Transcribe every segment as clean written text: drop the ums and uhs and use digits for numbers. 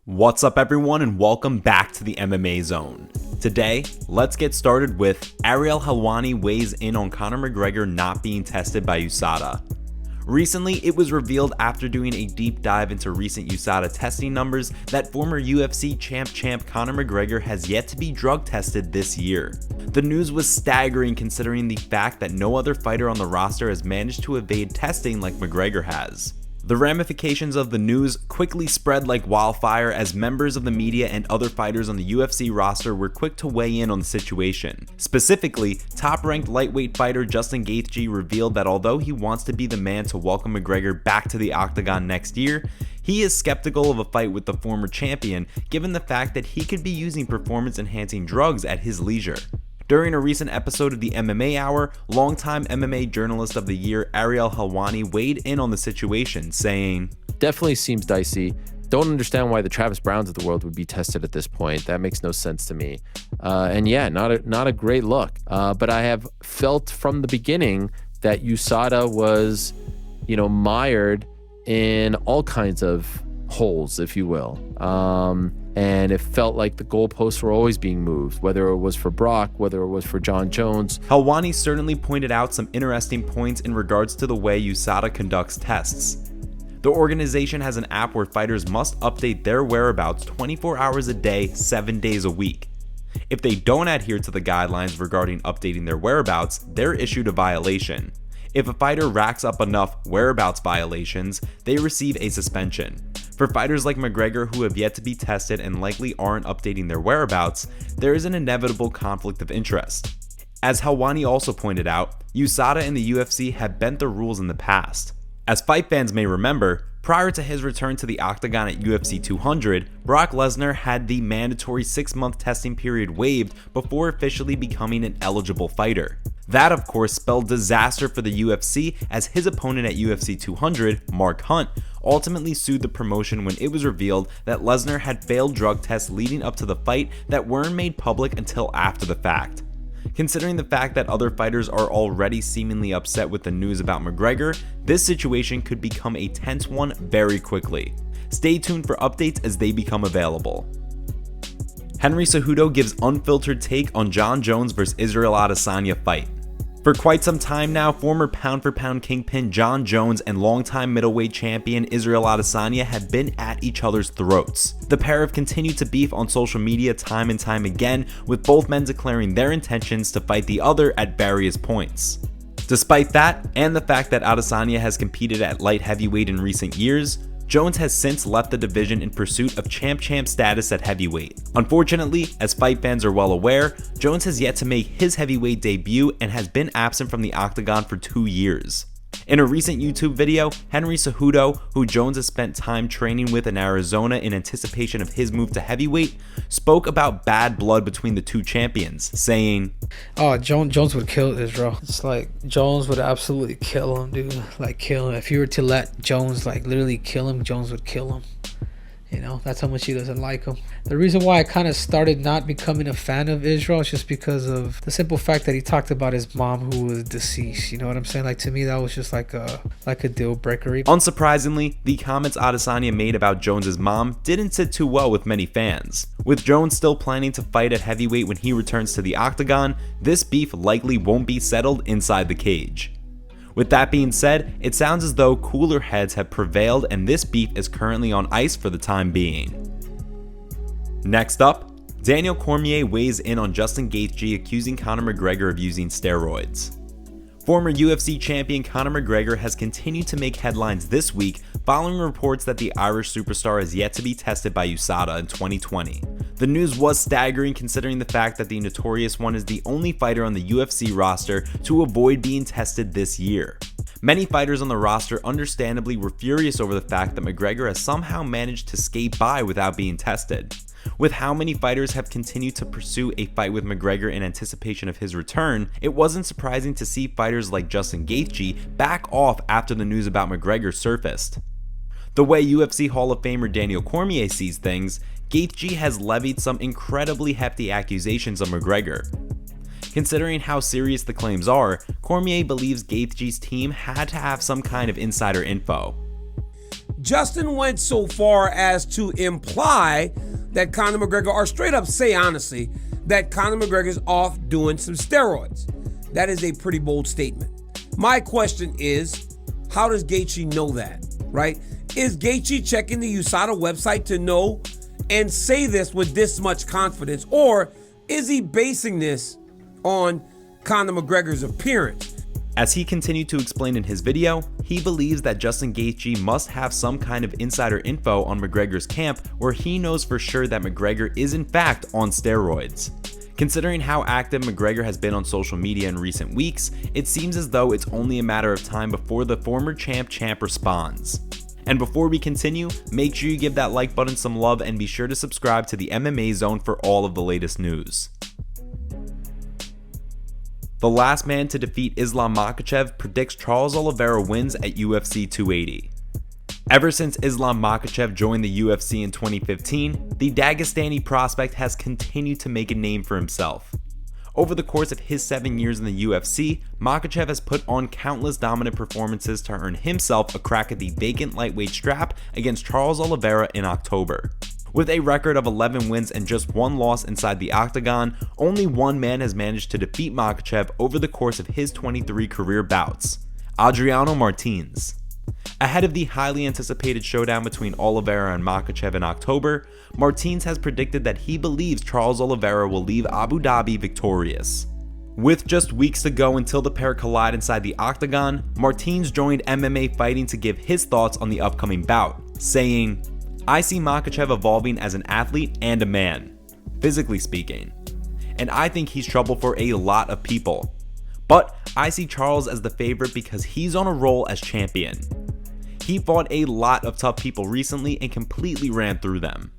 What's up everyone and welcome back to the MMA Zone. Today, let's get started with Ariel Helwani weighs in on Conor McGregor not being tested by USADA. Recently, it was revealed after doing a deep dive into recent USADA testing numbers that former UFC champ Conor McGregor has yet to be drug tested this year. The news was staggering considering the fact that no other fighter on the roster has managed to evade testing like McGregor has. The ramifications of the news quickly spread like wildfire as members of the media and other fighters on the UFC roster were quick to weigh in on the situation. Specifically, top-ranked lightweight fighter Justin Gaethje revealed that although he wants to be the man to welcome McGregor back to the octagon next year, he is skeptical of a fight with the former champion given the fact that he could be using performance-enhancing drugs at his leisure. During a recent episode of the MMA Hour, longtime MMA Journalist of the Year Ariel Helwani weighed in on the situation, saying, "Definitely seems dicey. Don't understand why the Travis Browns of the world would be tested at this point. That makes no sense to me. And yeah, not a great look. But I have felt from the beginning that USADA was, mired in all kinds of holes, if you will. And it felt like the goalposts were always being moved, whether it was for Brock, whether it was for John Jones." Helwani certainly pointed out some interesting points in regards to the way USADA conducts tests. The organization has an app where fighters must update their whereabouts 24 hours a day, 7 days a week. If they don't adhere to the guidelines regarding updating their whereabouts, they're issued a violation. If a fighter racks up enough whereabouts violations, they receive a suspension. For fighters like McGregor who have yet to be tested and likely aren't updating their whereabouts, there is an inevitable conflict of interest. As Helwani also pointed out, USADA and the UFC have bent the rules in the past. As fight fans may remember, prior to his return to the octagon at UFC 200, Brock Lesnar had the mandatory 6-month testing period waived before officially becoming an eligible fighter. That of course spelled disaster for the UFC as his opponent at UFC 200, Mark Hunt, ultimately sued the promotion when it was revealed that Lesnar had failed drug tests leading up to the fight that weren't made public until after the fact. Considering the fact that other fighters are already seemingly upset with the news about McGregor, this situation could become a tense one very quickly. Stay tuned for updates as they become available. Henry Cejudo gives unfiltered take on John Jones vs Israel Adesanya fight. For quite some time now, former pound-for-pound kingpin John Jones and longtime middleweight champion Israel Adesanya have been at each other's throats. The pair have continued to beef on social media time and time again, with both men declaring their intentions to fight the other at various points. Despite that, and the fact that Adesanya has competed at light heavyweight in recent years, Jones has since left the division in pursuit of champ status at heavyweight. Unfortunately, as fight fans are well aware, Jones has yet to make his heavyweight debut and has been absent from the octagon for 2 years. In a recent YouTube video, Henry Cejudo, who Jones has spent time training with in Arizona in anticipation of his move to heavyweight, spoke about bad blood between the two champions, saying, "Oh, Jones would kill Israel. It's like Jones would absolutely kill him, dude. Like kill him. If you were to let Jones literally kill him, Jones would kill him. That's how much he doesn't like him." The reason why I kind of started not becoming a fan of Israel is just because of the simple fact that he talked about his mom who was deceased. You know what I'm saying? Like to me, that was just like a deal breaker. Unsurprisingly, the comments Adesanya made about Jones's mom didn't sit too well with many fans. With Jones still planning to fight at heavyweight when he returns to the octagon, this beef likely won't be settled inside the cage. With that being said, it sounds as though cooler heads have prevailed and this beef is currently on ice for the time being. Next up, Daniel Cormier weighs in on Justin Gaethje accusing Conor McGregor of using steroids. Former UFC champion Conor McGregor has continued to make headlines this week following reports that the Irish superstar is yet to be tested by USADA in 2020. The news was staggering considering the fact that the Notorious One is the only fighter on the UFC roster to avoid being tested this year. Many fighters on the roster understandably were furious over the fact that McGregor has somehow managed to skate by without being tested. With how many fighters have continued to pursue a fight with McGregor in anticipation of his return, it wasn't surprising to see fighters like Justin Gaethje back off after the news about McGregor surfaced. The way UFC Hall of Famer Daniel Cormier sees things, Gaethje has levied some incredibly hefty accusations on McGregor. Considering how serious the claims are, Cormier believes Gaethje's team had to have some kind of insider info. Justin went so far as to imply that Conor McGregor, or straight up say honestly, that Conor McGregor's off doing some steroids. That is a pretty bold statement. My question is, how does Gaethje know that, right? Is Gaethje checking the USADA website to know and say this with this much confidence? Or is he basing this on Conor McGregor's appearance? As he continued to explain in his video, he believes that Justin Gaethje must have some kind of insider info on McGregor's camp where he knows for sure that McGregor is in fact on steroids. Considering how active McGregor has been on social media in recent weeks, it seems as though it's only a matter of time before the former champ responds. And before we continue, make sure you give that like button some love and be sure to subscribe to the MMA Zone for all of the latest news. The last man to defeat Islam Makhachev predicts Charles Oliveira wins at UFC 280. Ever since Islam Makhachev joined the UFC in 2015, the Dagestani prospect has continued to make a name for himself. Over the course of his 7 years in the UFC, Makhachev has put on countless dominant performances to earn himself a crack at the vacant lightweight strap against Charles Oliveira in October. With a record of 11 wins and just one loss inside the octagon, only one man has managed to defeat Makhachev over the course of his 23 career bouts: Adriano Martins. Ahead of the highly anticipated showdown between Oliveira and Makhachev in October, Martins has predicted that he believes Charles Oliveira will leave Abu Dhabi victorious. With just weeks to go until the pair collide inside the octagon, Martins joined MMA Fighting to give his thoughts on the upcoming bout, saying, "I see Makhachev evolving as an athlete and a man, physically speaking, and I think he's trouble for a lot of people. But I see Charles as the favorite because he's on a roll as champion. He fought a lot of tough people recently and completely ran through them."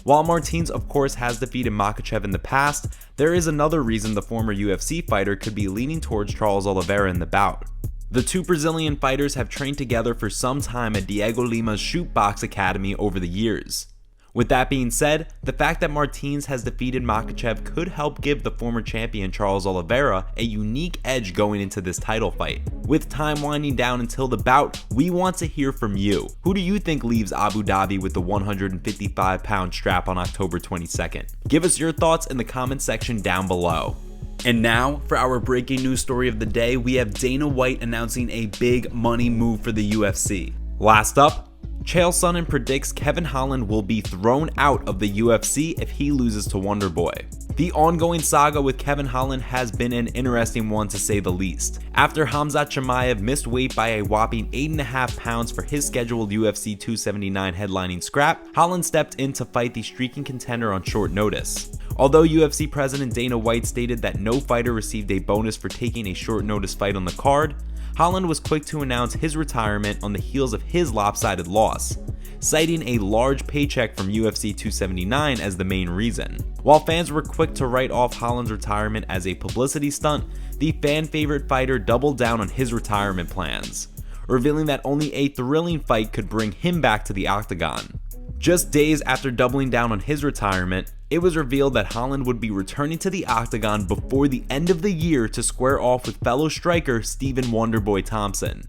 While Martins of course has defeated Makhachev in the past, there is another reason the former UFC fighter could be leaning towards Charles Oliveira in the bout. The two Brazilian fighters have trained together for some time at Diego Lima's Shoot Box Academy over the years. With that being said, the fact that Martins has defeated Makhachev could help give the former champion Charles Oliveira a unique edge going into this title fight. With time winding down until the bout, we want to hear from you. Who do you think leaves Abu Dhabi with the 155-pound strap on October 22nd? Give us your thoughts in the comment section down below. And now, for our breaking news story of the day, we have Dana White announcing a big money move for the UFC. Last up, Chael Sonnen predicts Kevin Holland will be thrown out of the UFC if he loses to Wonderboy. The ongoing saga with Kevin Holland has been an interesting one to say the least. After Khamzat Chimaev missed weight by a whopping 8.5 pounds for his scheduled UFC 279 headlining scrap, Holland stepped in to fight the streaking contender on short notice. Although UFC President Dana White stated that no fighter received a bonus for taking a short notice fight on the card, Holland was quick to announce his retirement on the heels of his lopsided loss, citing a large paycheck from UFC 279 as the main reason. While fans were quick to write off Holland's retirement as a publicity stunt, the fan favorite fighter doubled down on his retirement plans, revealing that only a thrilling fight could bring him back to the octagon. Just days after doubling down on his retirement, it was revealed that Holland would be returning to the octagon before the end of the year to square off with fellow striker Stephen Wonderboy Thompson.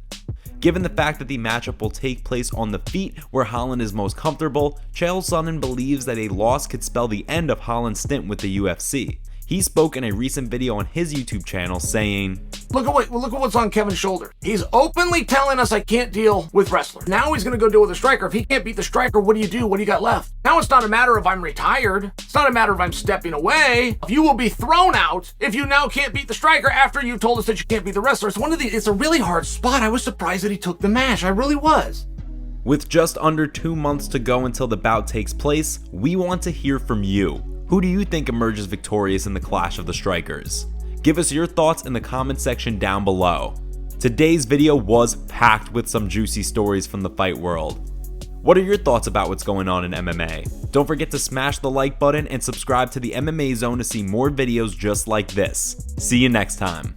Given the fact that the matchup will take place on the feet where Holland is most comfortable, Chael Sonnen believes that a loss could spell the end of Holland's stint with the UFC. He spoke in a recent video on his YouTube channel saying, Look at what's on Kevin's shoulder. He's openly telling us I can't deal with wrestlers. Now he's going to go deal with a striker. If he can't beat the striker, what do you do? What do you got left? Now it's not a matter of I'm retired. It's not a matter of I'm stepping away. You will be thrown out if you now can't beat the striker after you told us that you can't beat the wrestler. It's a really hard spot. I was surprised that he took the match. I really was. With just under 2 months to go until the bout takes place, we want to hear from you. Who do you think emerges victorious in the clash of the strikers? Give us your thoughts in the comment section down below. Today's video was packed with some juicy stories from the fight world. What are your thoughts about what's going on in MMA? Don't forget to smash the like button and subscribe to the MMA Zone to see more videos just like this. See you next time.